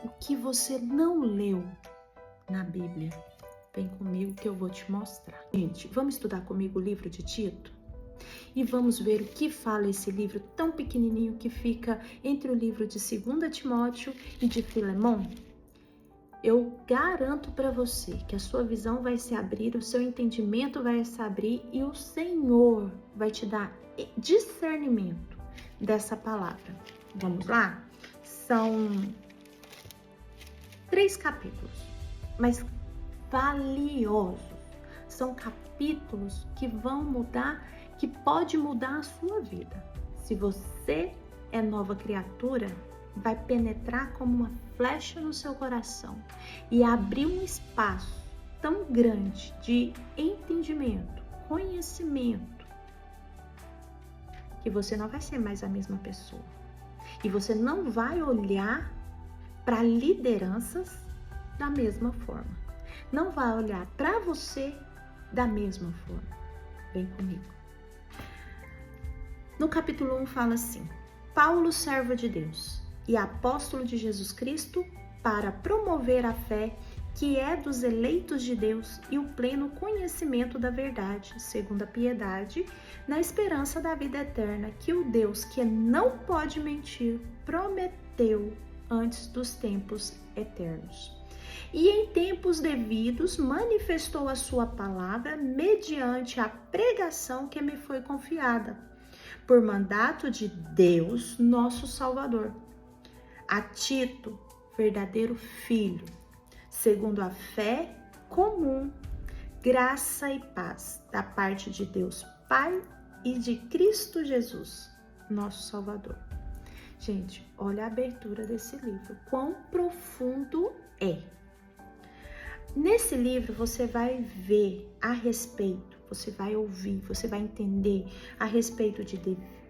o que você não leu na Bíblia. Vem comigo que eu vou te mostrar. Gente, vamos estudar comigo o livro de Tito? E vamos ver o que fala esse livro tão pequenininho que fica entre o livro de 2 Timóteo e de Filemão. Eu garanto para você que a sua visão vai se abrir, o seu entendimento vai se abrir e o Senhor vai te dar discernimento dessa palavra. Vamos lá? São 3 capítulos, mas valiosos. São capítulos que vão mudar, que pode mudar a sua vida. Se você é nova criatura, vai penetrar como uma flecha no seu coração e abrir um espaço tão grande de entendimento, conhecimento, que você não vai ser mais a mesma pessoa. E você não vai olhar para lideranças da mesma forma. Não vai olhar para você da mesma forma. Vem comigo. No capítulo 1 fala assim: Paulo, servo de Deus e apóstolo de Jesus Cristo, para promover a fé que é dos eleitos de Deus e o pleno conhecimento da verdade, segundo a piedade, na esperança da vida eterna, que o Deus que não pode mentir prometeu antes dos tempos eternos. E em tempos devidos manifestou a sua palavra mediante a pregação que me foi confiada, por mandato de Deus, nosso Salvador. A Tito, verdadeiro filho, segundo a fé comum, graça e paz da parte de Deus Pai e de Cristo Jesus, nosso Salvador. Gente, olha a abertura desse livro, quão profundo é. Nesse livro você vai ver a respeito, você vai ouvir, você vai entender a respeito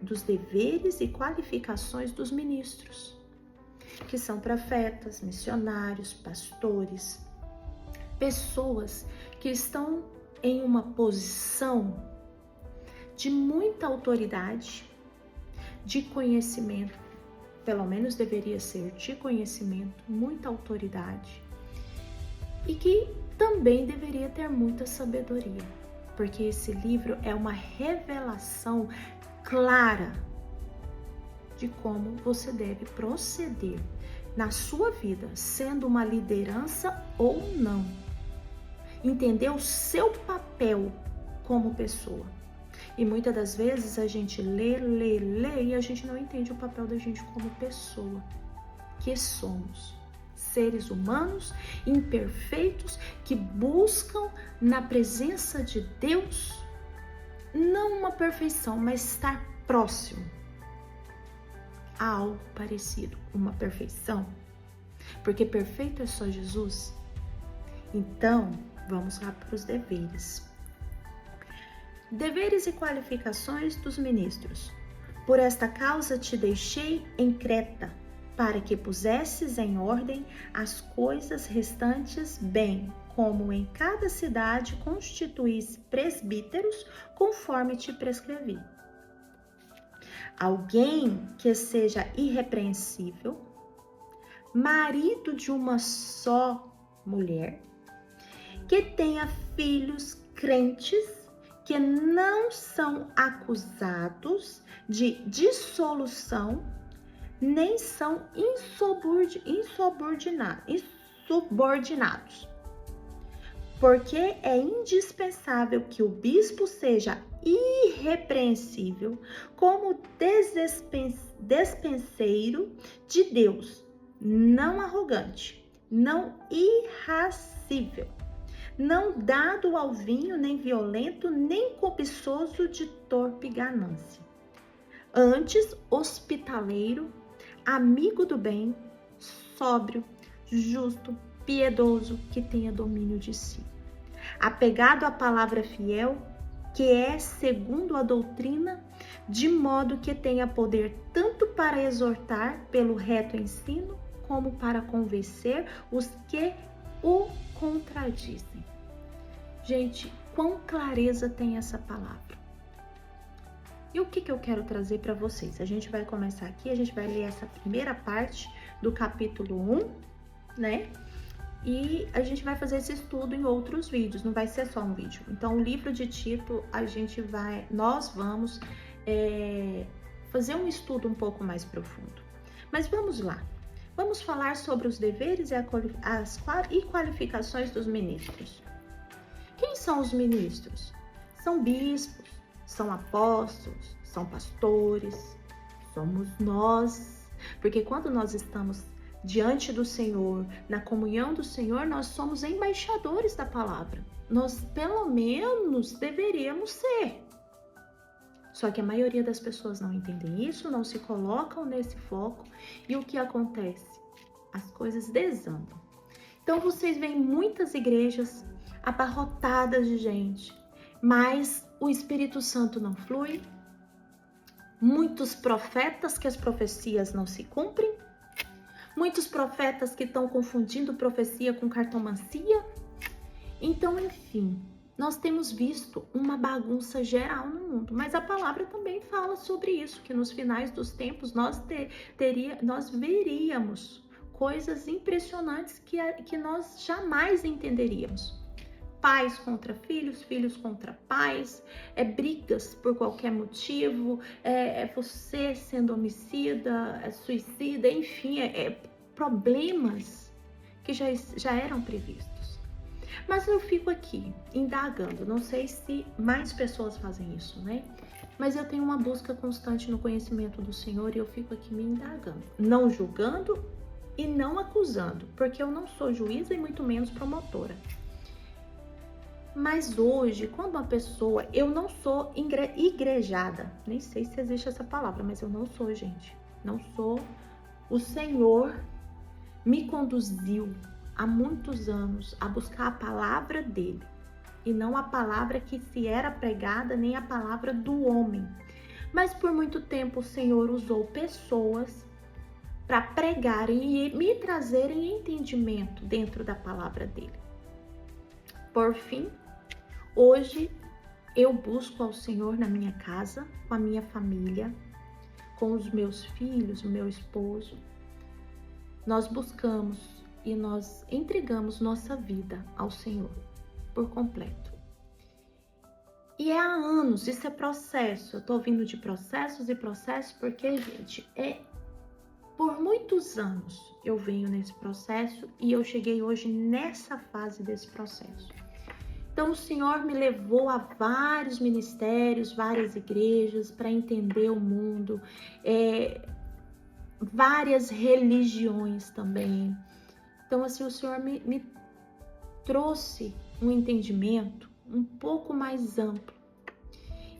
dos deveres e qualificações dos ministros, que são profetas, missionários, pastores, pessoas que estão em uma posição de muita autoridade, de conhecimento, pelo menos deveria ser de conhecimento, muita autoridade, e que também deveria ter muita sabedoria, porque esse livro é uma revelação clara de como você deve proceder na sua vida, sendo uma liderança ou não. Entender o seu papel como pessoa. E muitas das vezes a gente lê e a gente não entende o papel da gente como pessoa, que somos. Seres humanos, imperfeitos, que buscam na presença de Deus, não uma perfeição, mas estar próximo a algo parecido, uma perfeição. Porque perfeito é só Jesus. Então, vamos lá para os deveres. Deveres e qualificações dos ministros. Por esta causa te deixei em Creta, para que pusesses em ordem as coisas restantes bem, como em cada cidade constituísse presbíteros, conforme te prescrevi. Alguém que seja irrepreensível, marido de uma só mulher, que tenha filhos crentes, que não são acusados de dissolução, nem são insubordinados. Porque é indispensável que o bispo seja irrepreensível, como despenseiro de Deus, não arrogante, não irascível, não dado ao vinho, nem violento, nem cobiçoso de torpe ganância. Antes, hospitaleiro, amigo do bem, sóbrio, justo, piedoso, que tenha domínio de si. Apegado à palavra fiel, que é segundo a doutrina, de modo que tenha poder tanto para exortar pelo reto ensino, como para convencer os que o contradizem. Gente, quão clareza tem essa palavra? E o que eu quero trazer para vocês? A gente vai começar aqui, a gente vai ler essa primeira parte do capítulo 1 né? E a gente vai fazer esse estudo em outros vídeos, não vai ser só um vídeo. Então, o livro de Tito, nós vamos fazer um estudo um pouco mais profundo. Mas vamos lá. Vamos falar sobre os deveres e qualificações dos ministros. Quem são os ministros? São bispos, são apóstolos, são pastores, somos nós. Porque quando nós estamos diante do Senhor, na comunhão do Senhor, nós somos embaixadores da palavra. Nós, pelo menos, deveríamos ser. Só que a maioria das pessoas não entendem isso, não se colocam nesse foco. E o que acontece? As coisas desandam. Então, vocês veem muitas igrejas abarrotadas de gente, mas o Espírito Santo não flui. Muitos profetas que as profecias não se cumprem. Muitos profetas que estão confundindo profecia com cartomancia. Então, enfim, nós temos visto uma bagunça geral no mundo. Mas a palavra também fala sobre isso, que nos finais dos tempos nós veríamos coisas impressionantes que nós jamais entenderíamos. Pais contra filhos, filhos contra pais, brigas por qualquer motivo, você sendo homicida, suicida, enfim, problemas que já eram previstos. Mas eu fico aqui indagando, não sei se mais pessoas fazem isso, né? Mas eu tenho uma busca constante no conhecimento do Senhor e eu fico aqui me indagando, não julgando e não acusando, porque eu não sou juíza e muito menos promotora. Mas hoje, quando uma pessoa, eu não sou igrejada, nem sei se existe essa palavra, mas eu não sou, gente, não sou. O Senhor me conduziu há muitos anos a buscar a palavra dele, e não a palavra que se era pregada, nem a palavra do homem. Mas por muito tempo o Senhor usou pessoas para pregarem e me trazerem entendimento dentro da palavra dele. Por fim, hoje eu busco ao Senhor na minha casa, com a minha família, com os meus filhos, o meu esposo. Nós buscamos e nós entregamos nossa vida ao Senhor por completo. E há anos, isso é processo. Eu tô ouvindo de processos e processos porque, gente, por muitos anos eu venho nesse processo e eu cheguei hoje nessa fase desse processo. Então, o Senhor me levou a vários ministérios, várias igrejas para entender o mundo, várias religiões também. Então, assim, o Senhor me trouxe um entendimento um pouco mais amplo.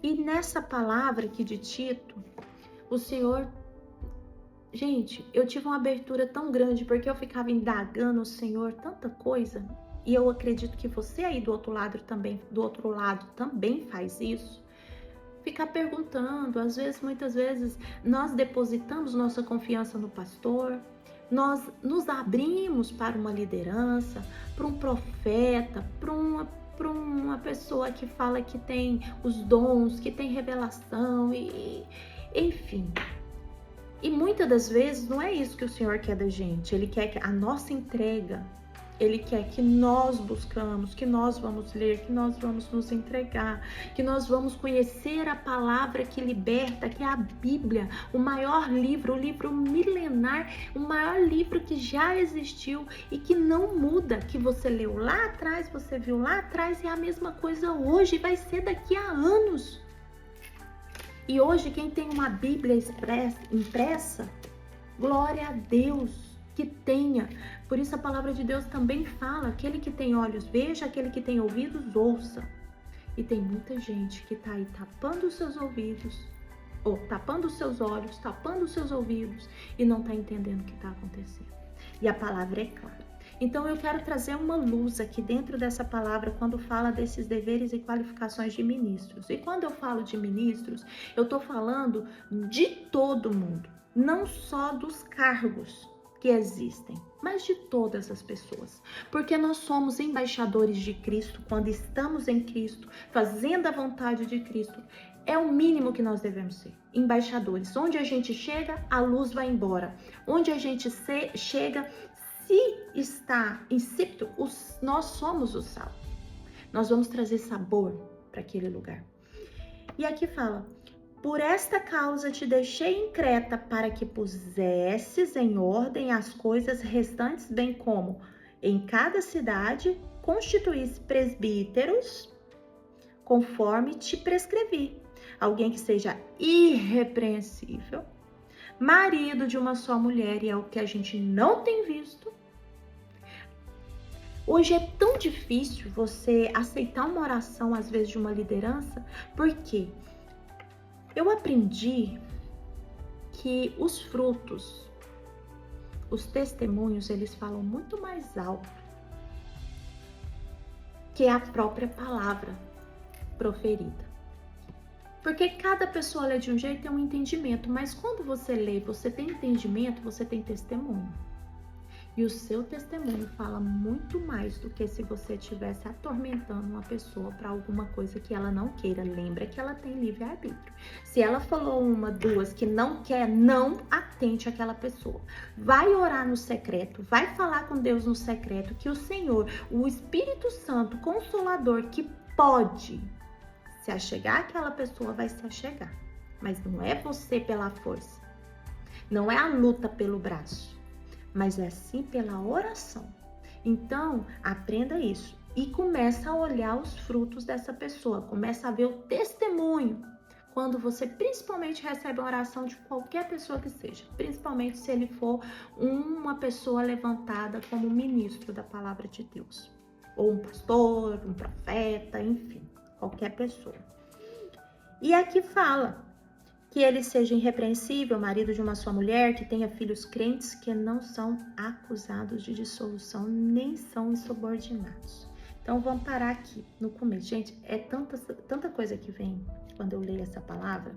E nessa palavra aqui de Tito, o Senhor... Gente, eu tive uma abertura tão grande porque eu ficava indagando o Senhor tanta coisa. E eu acredito que você aí do outro lado também faz isso. Ficar perguntando, muitas vezes, nós depositamos nossa confiança no pastor, nós nos abrimos para uma liderança, para um profeta, para uma pessoa que fala que tem os dons, que tem revelação, enfim. E muitas das vezes não é isso que o Senhor quer da gente. Ele quer que a nossa entrega, Ele quer que nós buscamos, que nós vamos ler, que nós vamos nos entregar, que nós vamos conhecer a palavra que liberta, que é a Bíblia, o maior livro, o livro milenar, o maior livro que já existiu e que não muda, que você leu lá atrás, você viu lá atrás e é a mesma coisa hoje, vai ser daqui a anos. E hoje quem tem uma Bíblia impressa, glória a Deus, que tenha. Por isso a palavra de Deus também fala, aquele que tem olhos veja, aquele que tem ouvidos ouça. E tem muita gente que tá aí tapando os seus ouvidos, ou tapando os seus olhos, tapando os seus ouvidos e não tá entendendo o que tá acontecendo. E a palavra é clara. Então eu quero trazer uma luz aqui dentro dessa palavra quando fala desses deveres e qualificações de ministros. E quando eu falo de ministros, eu tô falando de todo mundo, não só dos cargos que existem, mas de todas as pessoas, porque nós somos embaixadores de Cristo. Quando estamos em Cristo, fazendo a vontade de Cristo, é o mínimo que nós devemos ser, embaixadores. Onde a gente chega, a luz vai embora. Onde a gente chega, se está insípido, nós somos o sal. Nós vamos trazer sabor para aquele lugar. E aqui fala: por esta causa te deixei em Creta, para que pusesses em ordem as coisas restantes, bem como em cada cidade constituísse presbíteros, conforme te prescrevi. Alguém que seja irrepreensível, marido de uma só mulher, e é o que a gente não tem visto. Hoje é tão difícil você aceitar uma oração, às vezes, de uma liderança, porque eu aprendi que os frutos, os testemunhos, eles falam muito mais alto que a própria palavra proferida. Porque cada pessoa lê de um jeito e tem um entendimento, mas quando você lê, você tem entendimento, você tem testemunho. E o seu testemunho fala muito mais do que se você estivesse atormentando uma pessoa para alguma coisa que ela não queira. Lembra que ela tem livre-arbítrio. Se ela falou uma, duas que não quer, não atente àquela pessoa. Vai orar no secreto, vai falar com Deus no secreto, que o Senhor, o Espírito Santo, Consolador, que pode se achegar àquela pessoa, vai se achegar. Mas não é você pela força. Não é a luta pelo braço. Mas é sim pela oração. Então, aprenda isso. E começa a olhar os frutos dessa pessoa. Começa a ver o testemunho. Quando você principalmente recebe uma oração de qualquer pessoa que seja. Principalmente se ele for uma pessoa levantada como ministro da palavra de Deus. Ou um pastor, um profeta, enfim. Qualquer pessoa. E aqui fala que ele seja irrepreensível, marido de uma só mulher, que tenha filhos crentes, que não são acusados de dissolução, nem são insubordinados. Então, vamos parar aqui no começo. Gente, é tanta coisa que vem quando eu leio essa palavra.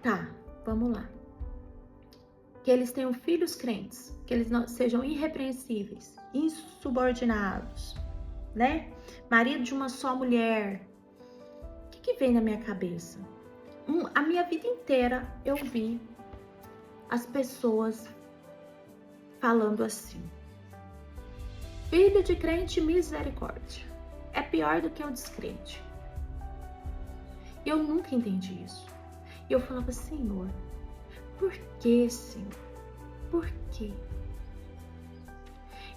Tá, vamos lá. Que eles tenham filhos crentes, que eles não sejam irrepreensíveis, insubordinados, né? Marido de uma só mulher. O que vem na minha cabeça? A minha vida inteira eu vi as pessoas falando assim: filho de crente, misericórdia. É pior do que o descrente. Eu nunca entendi isso. E eu falava: Senhor, por que, Senhor? Por quê?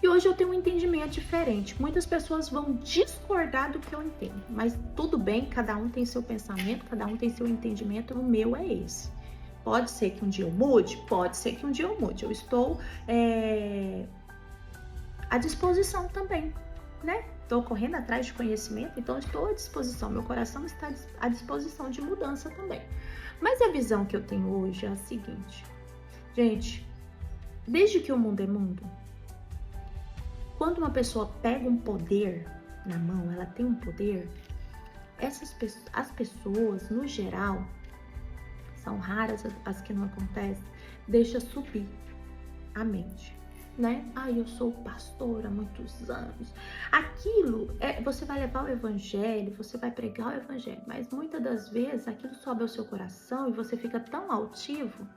E hoje eu tenho um entendimento diferente. Muitas pessoas vão discordar do que eu entendo. Mas tudo bem, cada um tem seu pensamento, cada um tem seu entendimento. O meu é esse. Pode ser que um dia eu mude? Pode ser que um dia eu mude. Eu estou à disposição também, né? Estou correndo atrás de conhecimento, então estou à disposição. Meu coração está à disposição de mudança também. Mas a visão que eu tenho hoje é a seguinte. Gente, desde que o mundo é mundo, quando uma pessoa pega um poder na mão, ela tem um poder, as pessoas, no geral, são raras as que não acontecem, deixa subir a mente, né? Eu sou pastor há muitos anos. Aquilo, você vai levar o evangelho, você vai pregar o evangelho, mas muitas das vezes aquilo sobe ao seu coração e você fica tão altivo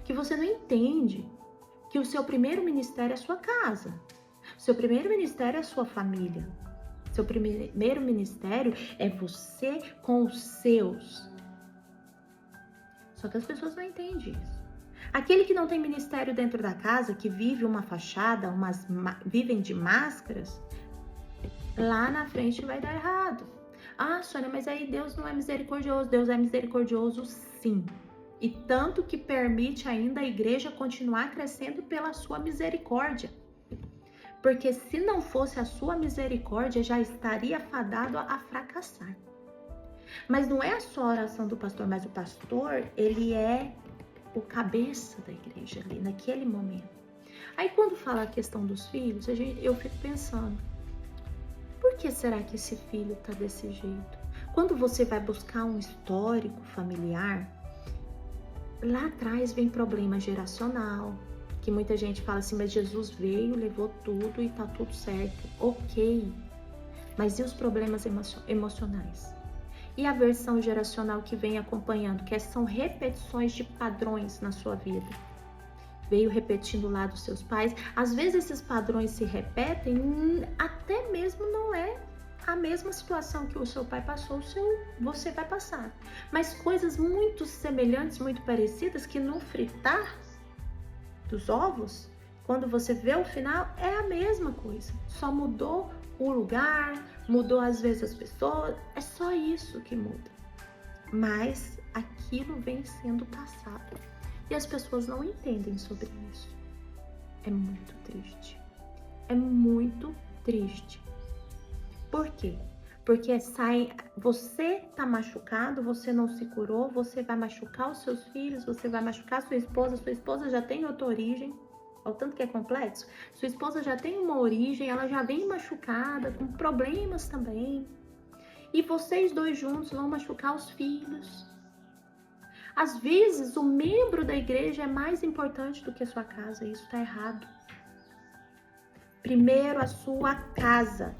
que você não entende que o seu primeiro ministério é a sua casa. Seu primeiro ministério é a sua família. Seu primeiro ministério é você com os seus. Só que as pessoas não entendem isso. Aquele que não tem ministério dentro da casa, que vive uma fachada, vivem de máscaras, lá na frente vai dar errado. Sônia, mas aí Deus não é misericordioso. Deus é misericordioso, sim. E tanto que permite ainda a igreja continuar crescendo pela sua misericórdia. Porque se não fosse a sua misericórdia, já estaria fadado a fracassar. Mas não é só a oração do pastor, mas o pastor, ele é o cabeça da igreja ali, naquele momento. Aí quando fala a questão dos filhos, eu fico pensando, por que será que esse filho está desse jeito? Quando você vai buscar um histórico familiar, lá atrás vem problema geracional, que muita gente fala assim, mas Jesus veio, levou tudo e tá tudo certo. Ok, mas e os problemas emocionais? E a versão geracional que vem acompanhando, que são repetições de padrões na sua vida, veio repetindo lá dos seus pais. Às vezes esses padrões se repetem, até mesmo não é a mesma situação que o seu pai passou, você vai passar. Mas coisas muito semelhantes, muito parecidas, que no fritar dos ovos, quando você vê o final, é a mesma coisa. Só mudou o lugar, mudou às vezes as pessoas, é só isso que muda. Mas aquilo vem sendo passado. E as pessoas não entendem sobre isso. É muito triste. É muito triste. Por quê? Porque você tá machucado, você não se curou, você vai machucar os seus filhos, você vai machucar sua esposa já tem outra origem, olha o tanto que é complexo. Sua esposa já tem uma origem, ela já vem machucada, com problemas também. E vocês dois juntos vão machucar os filhos. Às vezes, o membro da igreja é mais importante do que a sua casa, e isso tá errado. Primeiro a sua casa,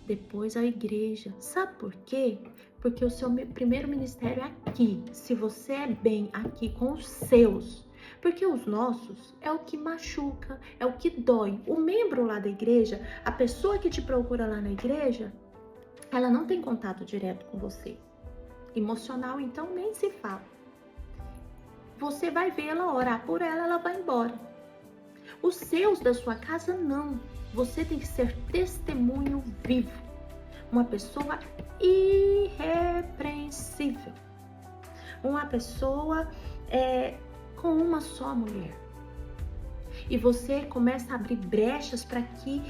depois a igreja. Sabe por quê? Porque o seu primeiro ministério é aqui. Se você é bem aqui com os seus, porque os nossos é o que machuca, é o que dói. O membro lá da igreja, a pessoa que te procura lá na igreja, ela não tem contato direto com você. Emocional, então, nem se fala. Você vai vê-la, orar por ela, ela vai embora. Os seus da sua casa, não. Você tem que ser testemunho vivo. Uma pessoa irrepreensível. Uma pessoa com uma só mulher. E você começa a abrir brechas para que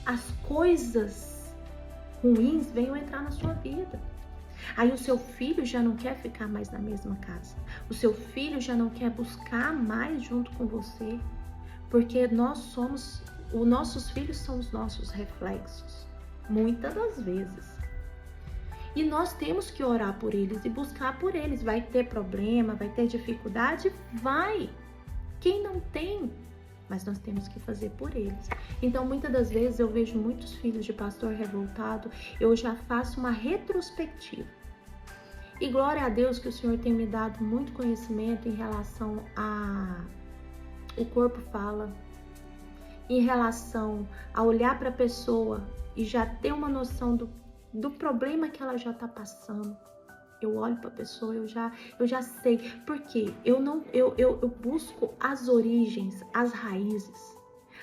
as coisas ruins venham entrar na sua vida. Aí o seu filho já não quer ficar mais na mesma casa. O seu filho já não quer buscar mais junto com você. Porque os nossos filhos são os nossos reflexos, muitas das vezes. E nós temos que orar por eles e buscar por eles. Vai ter problema, vai ter dificuldade? Vai! Quem não tem? Mas nós temos que fazer por eles. Então, muitas das vezes eu vejo muitos filhos de pastor revoltado, eu já faço uma retrospectiva. E glória a Deus que o Senhor tem me dado muito conhecimento em relação o corpo fala, em relação a olhar para a pessoa e já ter uma noção do problema que ela já está passando. Eu olho para a pessoa, eu já sei. Por quê? Eu busco as origens, as raízes.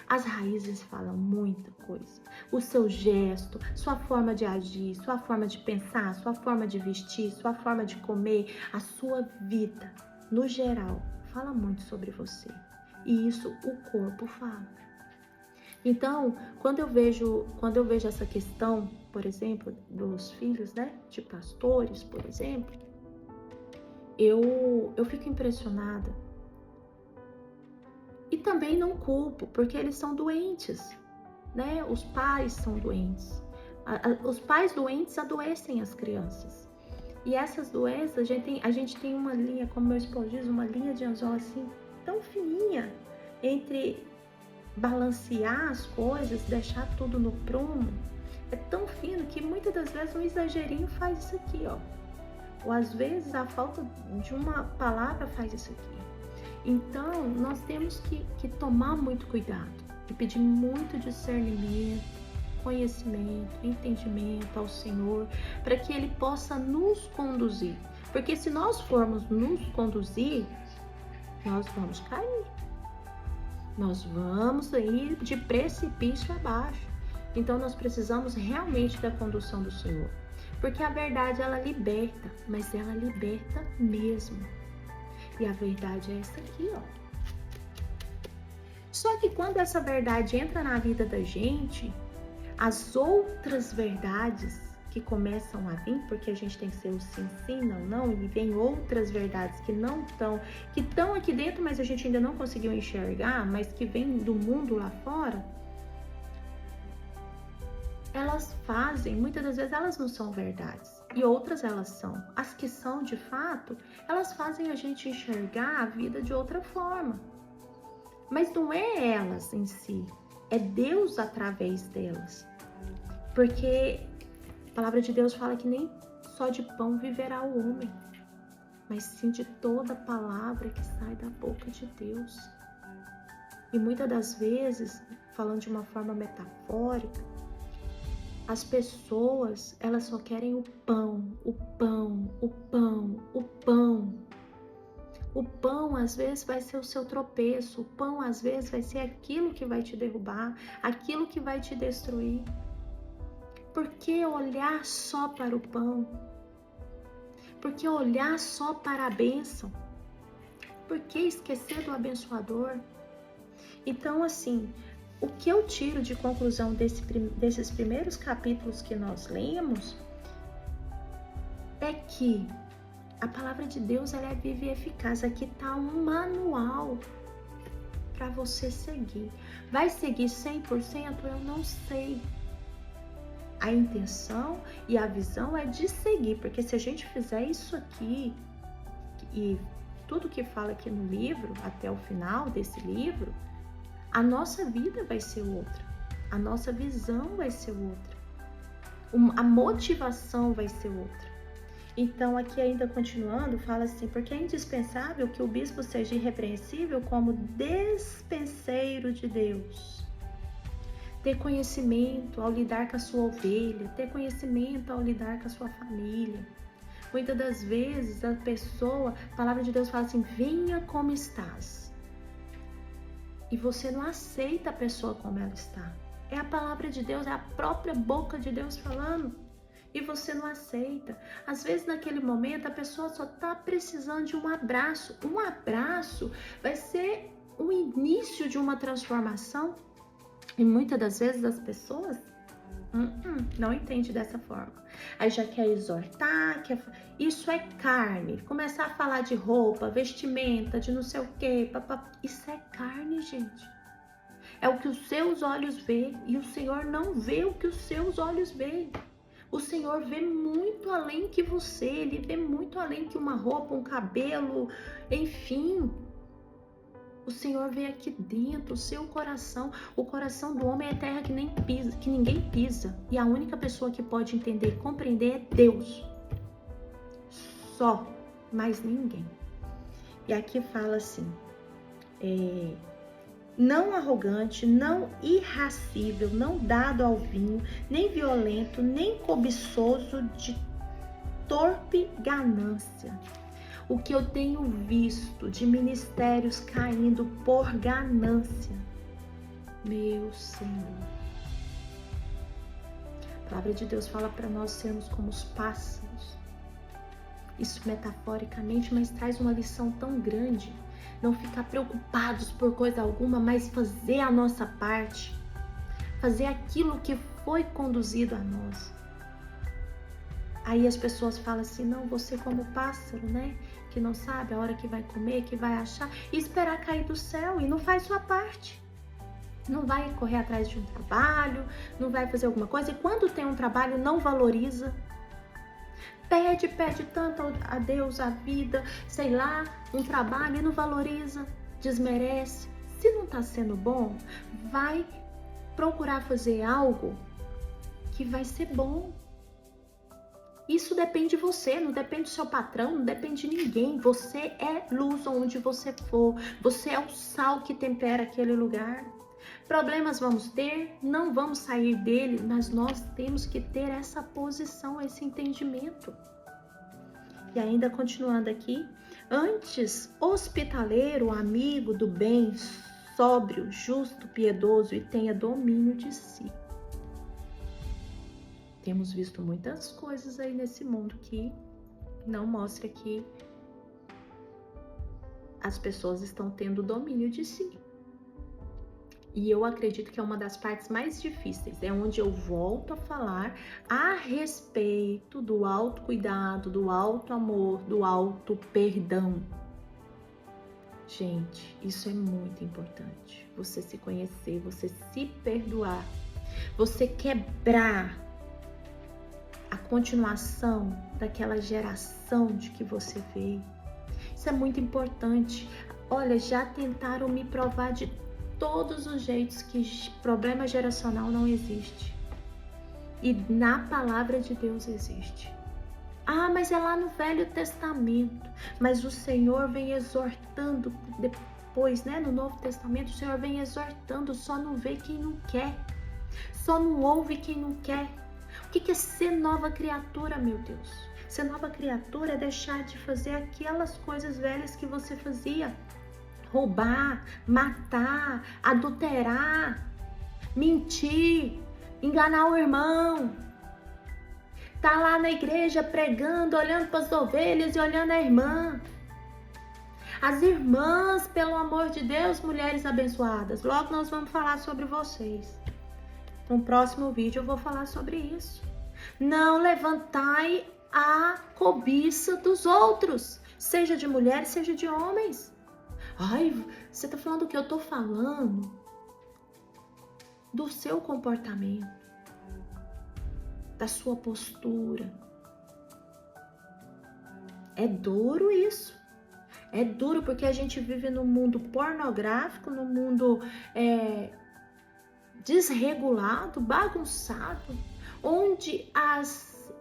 As raízes falam muita coisa. O seu gesto, sua forma de agir, sua forma de pensar, sua forma de vestir, sua forma de comer, a sua vida, no geral, fala muito sobre você. E isso o corpo fala. Então, quando eu vejo essa questão, por exemplo, dos filhos, né, de pastores, por exemplo, eu fico impressionada. E também não culpo, porque eles são doentes, né? Os pais são doentes. Os pais doentes adoecem as crianças. E essas doenças, a gente tem uma linha, como meu esposo diz, uma linha de anzol assim, tão fininha, entre balancear as coisas, deixar tudo no prumo, é tão fino que muitas das vezes um exagerinho faz isso aqui, ó. Ou às vezes a falta de uma palavra faz isso aqui. Então, nós temos que tomar muito cuidado e pedir muito discernimento, conhecimento, entendimento ao Senhor, para que Ele possa nos conduzir. Porque se nós formos nos conduzir, nós vamos cair. Nós vamos ir de precipício abaixo. Então, nós precisamos realmente da condução do Senhor. Porque a verdade, ela liberta, mas ela liberta mesmo. E a verdade é essa aqui, ó. Só que quando essa verdade entra na vida da gente, as outras verdades que começam a vir, porque a gente tem que ser o sim, sim, não, não, e vem outras verdades que não estão, que estão aqui dentro, mas a gente ainda não conseguiu enxergar, mas que vem do mundo lá fora, elas fazem, muitas das vezes elas não são verdades, e outras elas são. As que são de fato, elas fazem a gente enxergar a vida de outra forma. Mas não é elas em si, é Deus através delas. Porque a palavra de Deus fala que nem só de pão viverá o homem, mas sim de toda palavra que sai da boca de Deus. E muitas das vezes, falando de uma forma metafórica, as pessoas, elas só querem o pão, o pão, o pão, o pão. O pão, às vezes, vai ser o seu tropeço. O pão, às vezes, vai ser aquilo que vai te derrubar, aquilo que vai te destruir. Por que olhar só para o pão? Por que olhar só para a bênção? Por que esquecer do abençoador? Então, assim, o que eu tiro de conclusão desses primeiros capítulos que nós lemos é que a palavra de Deus, ela é viva e eficaz. Aqui está um manual para você seguir. Vai seguir 100%? Eu não sei. A intenção e a visão é de seguir, porque se a gente fizer isso aqui, e tudo que fala aqui no livro, até o final desse livro, a nossa vida vai ser outra, a nossa visão vai ser outra, a motivação vai ser outra. Então, aqui ainda continuando, fala assim: porque é indispensável que o bispo seja irrepreensível como despenseiro de Deus. Ter conhecimento ao lidar com a sua ovelha, ter conhecimento ao lidar com a sua família. Muitas das vezes a palavra de Deus fala assim: venha como estás. E você não aceita a pessoa como ela está. É a palavra de Deus, é a própria boca de Deus falando. E você não aceita. Às vezes, naquele momento, a pessoa só está precisando de um abraço. Um abraço vai ser o início de uma transformação. E muitas das vezes as pessoas não entendem dessa forma. Aí já quer exortar, isso é carne. Começar a falar de roupa, vestimenta, de não sei o quê. Isso é carne, gente. É o que os seus olhos veem. E o Senhor não vê o que os seus olhos veem. O Senhor vê muito além que você, Ele vê muito além que uma roupa, um cabelo, enfim. O Senhor vê aqui dentro, o seu coração. O coração do homem é terra que ninguém pisa. E a única pessoa que pode entender e compreender é Deus. Só, mais ninguém. E aqui fala assim, não arrogante, não irascível, não dado ao vinho, nem violento, nem cobiçoso de torpe ganância. O que eu tenho visto de ministérios caindo por ganância, meu Senhor. A palavra de Deus fala para nós sermos como os pássaros. Isso metaforicamente, mas traz uma lição tão grande. Não ficar preocupados por coisa alguma, mas fazer a nossa parte. Fazer aquilo que foi conduzido a nós. Aí as pessoas falam assim: não, você como pássaro, né? Que não sabe a hora que vai comer, que vai achar. E esperar cair do céu e não faz sua parte. Não vai correr atrás de um trabalho, não vai fazer alguma coisa. E quando tem um trabalho, não valoriza. Pede tanto a Deus a vida, sei lá, um trabalho e não valoriza, desmerece. Se não está sendo bom, vai procurar fazer algo que vai ser bom. Isso depende de você, não depende do seu patrão, não depende de ninguém. Você é luz onde você for, você é o sal que tempera aquele lugar. Problemas vamos ter, não vamos sair dele, mas nós temos que ter essa posição, esse entendimento. E ainda continuando aqui, antes hospitaleiro, amigo do bem, sóbrio, justo, piedoso e tenha domínio de si. Temos visto muitas coisas aí nesse mundo que não mostra que as pessoas estão tendo domínio de si. E eu acredito que é uma das partes mais difíceis, é onde eu volto a falar a respeito do autocuidado, do auto-amor, do auto-perdão. Gente, isso é muito importante. Você se conhecer, você se perdoar, você quebrar a continuação daquela geração de que você veio. Isso é muito importante. Olha, já tentaram me provar de todos os jeitos que problema geracional não existe. E na palavra de Deus existe. Ah, mas é lá no Velho Testamento. Mas o Senhor vem exortando depois, né, no Novo Testamento, o Senhor vem exortando, só não vê quem não quer, só não ouve quem não quer. O que é ser nova criatura, meu Deus? Ser nova criatura é deixar de fazer aquelas coisas velhas que você fazia. Roubar, matar, adulterar, mentir, enganar o irmão. Tá lá na igreja pregando, olhando para as ovelhas e olhando a irmã. As irmãs, pelo amor de Deus, mulheres abençoadas. Logo nós vamos falar sobre vocês. No próximo vídeo eu vou falar sobre isso. Não levantai a cobiça dos outros, seja de mulheres, seja de homens. Ai, você tá falando o que eu tô falando? Do seu comportamento, da sua postura. É duro isso. É duro porque a gente vive num mundo pornográfico, num mundo desregulado, bagunçado, onde as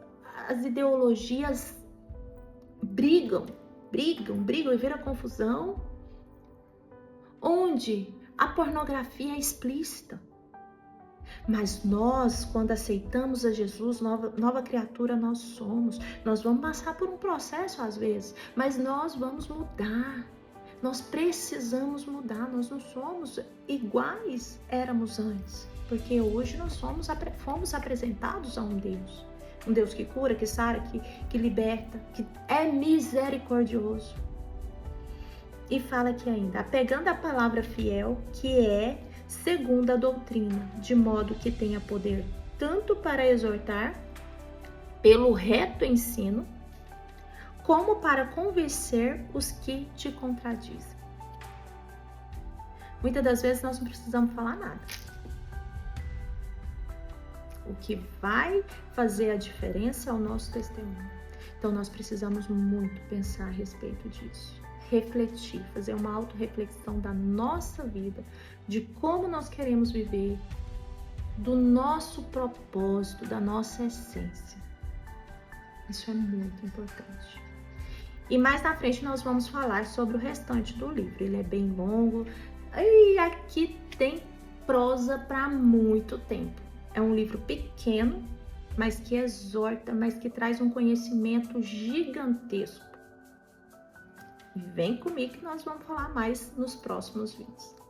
ideologias brigam e vira confusão, onde a pornografia é explícita. Mas nós, quando aceitamos a Jesus, nova criatura nós somos. Nós vamos passar por um processo às vezes, mas nós vamos mudar. Nós precisamos mudar. Nós não somos iguais éramos antes, porque hoje nós fomos apresentados a um Deus que cura, que sara, que liberta, que é misericordioso. E fala aqui ainda, apegando a palavra fiel, que é segundo a doutrina, de modo que tenha poder tanto para exortar pelo reto ensino, como para convencer os que te contradizem. Muitas das vezes nós não precisamos falar nada. O que vai fazer a diferença é o nosso testemunho. Então nós precisamos muito pensar a respeito disso. Refletir, fazer uma autorreflexão da nossa vida, de como nós queremos viver, do nosso propósito, da nossa essência. Isso é muito importante. E mais na frente nós vamos falar sobre o restante do livro. Ele é bem longo e aqui tem prosa para muito tempo. É um livro pequeno, mas que exorta, mas que traz um conhecimento gigantesco. Vem comigo que nós vamos falar mais nos próximos vídeos.